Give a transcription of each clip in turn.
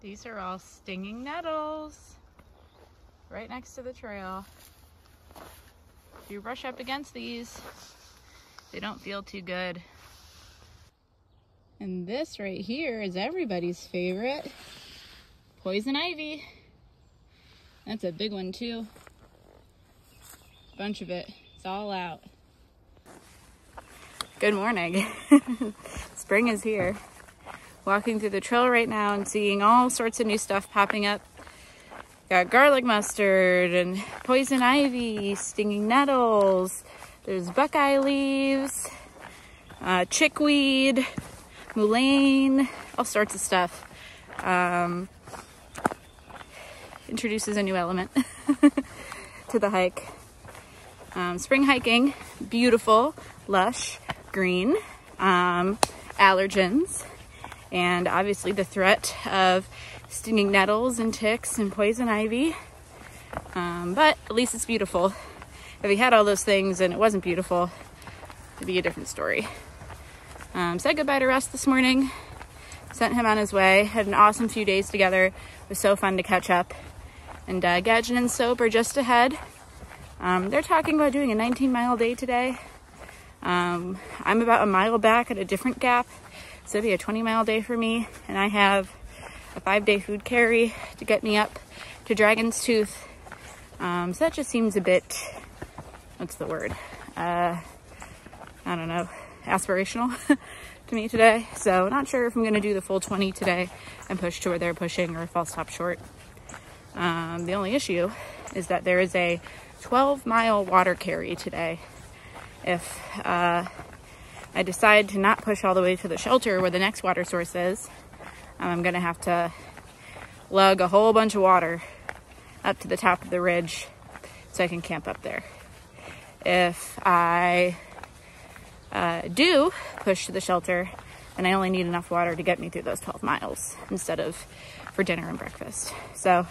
These are all stinging nettles right next to the trail. If you brush up against these, they don't feel too good. And this right here is everybody's favorite, poison ivy. That's a big one too. Bunch of it. It's all out. Good morning. Spring is here. Walking through the trail right now and seeing all sorts of new stuff popping up. Got garlic mustard and poison ivy, stinging nettles. There's buckeye leaves, chickweed, mullein, all sorts of stuff. Introduces a new element to the hike. Spring hiking, beautiful, lush, green, allergens, and obviously the threat of stinging nettles and ticks and poison ivy. But at least it's beautiful. If he had all those things and it wasn't beautiful, it'd be a different story. Said goodbye to Russ this morning. Sent him on his way. Had an awesome few days together. It was so fun to catch up. And Gadget and Soap are just ahead. They're talking about doing a 19-mile day today. I'm about a mile back at a different gap. So it'll be a 20-mile day for me. And I have a 5-day food carry to get me up to Dragon's Tooth. So that just seems a bit, what's the word? I don't know, aspirational to me today. So not sure if I'm gonna do the full 20 today and push to where they're pushing, or if I'll stop short. The only issue is that there is a 12-mile water carry today. If I decide to not push all the way to the shelter where the next water source is, I'm gonna have to lug a whole bunch of water up to the top of the ridge so I can camp up there. If I do push to the shelter, then I only need enough water to get me through those 12 miles instead of for dinner and breakfast. So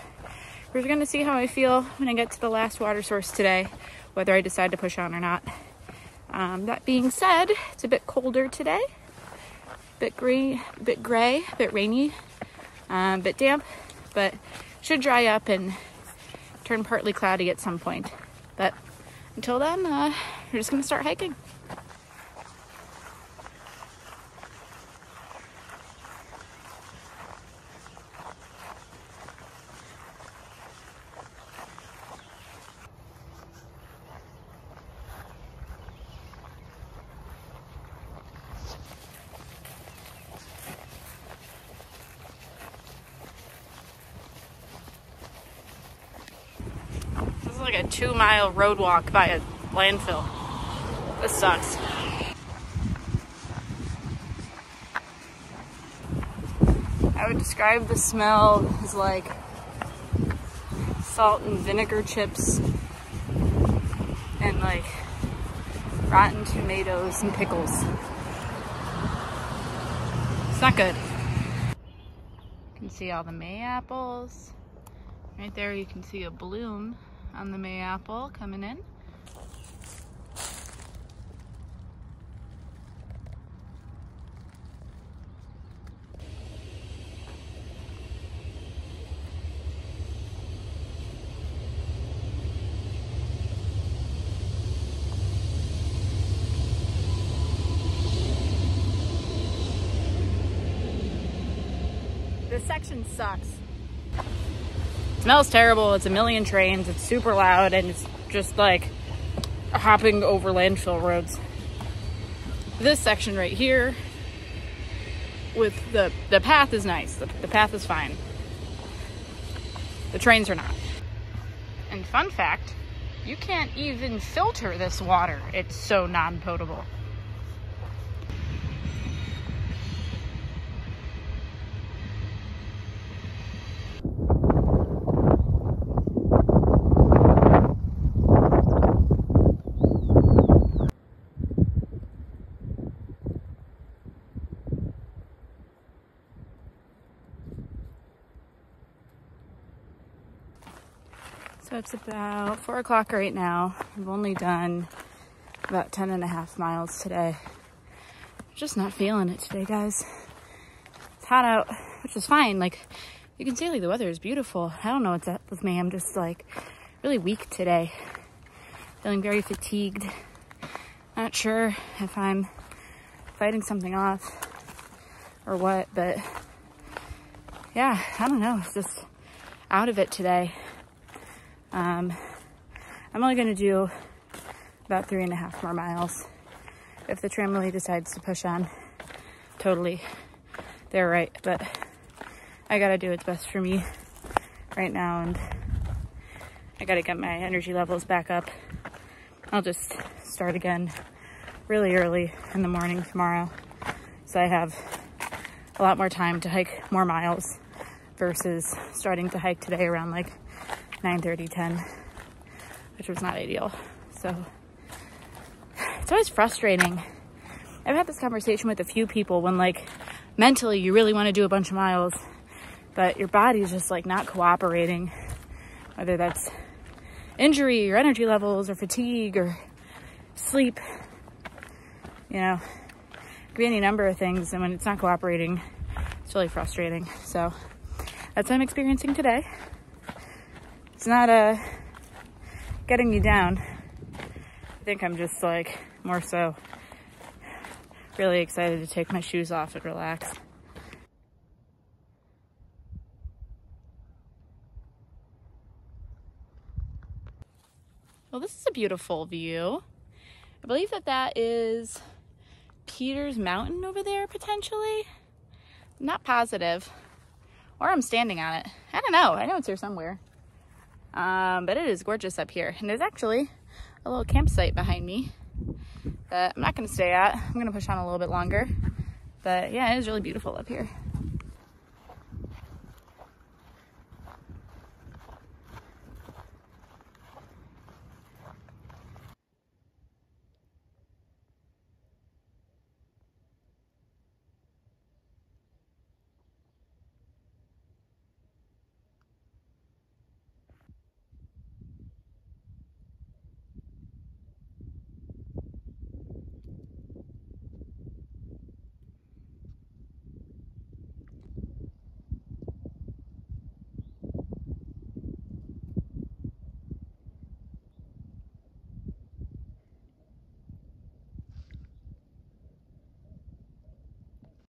we're gonna see how I feel when I get to the last water source today, whether I decide to push on or not. That being said, it's a bit colder today, bit gray, bit rainy, bit damp, but should dry up and turn partly cloudy at some point. But until then, we're just gonna start hiking. Like a 2-mile road walk by a landfill. This sucks. I would describe the smell as like salt and vinegar chips and like rotten tomatoes and pickles. It's not good. You can see all the mayaples. Right there you can see a bloom on the mayapple coming in. This section sucks. It smells terrible. It's a million trains. It's super loud, and it's just like hopping over landfill roads. This section right here with the path is nice. The path is fine. The trains are not. And fun fact, you can't even filter this water. It's so non-potable. So it's about 4 o'clock right now. I've only done about 10.5 miles today. Just not feeling it today, guys. hot out, which is fine. Like, you can see like the weather is beautiful. I don't know what's up with me. I'm just like really weak today. Feeling very fatigued. Not sure if I'm fighting something off or what, but yeah, I don't know. It's just out of it today. I'm only going to do about 3.5 more miles. If the tram really decides to push on, totally, they're right. But I got to do what's best for me right now, and I got to get my energy levels back up. I'll just start again really early in the morning tomorrow, so I have a lot more time to hike more miles versus starting to hike today around like 9:30, 10, which was not ideal. So it's always frustrating. I've had this conversation with a few people when like mentally you really want to do a bunch of miles, but your body's just like not cooperating, whether that's injury or energy levels or fatigue or sleep, you know, it could be any number of things. And when it's not cooperating, it's really frustrating. So that's what I'm experiencing today. It's not getting me down. I think I'm just like more so really excited to take my shoes off and relax. Well, this is a beautiful view. I believe that is Peters Mountain over there, potentially. I'm not positive. Or I'm standing on it. I don't know. I know it's here somewhere. But it is gorgeous up here. And there's actually a little campsite behind me that I'm not going to stay at. I'm going to push on a little bit longer. But yeah, it is really beautiful up here.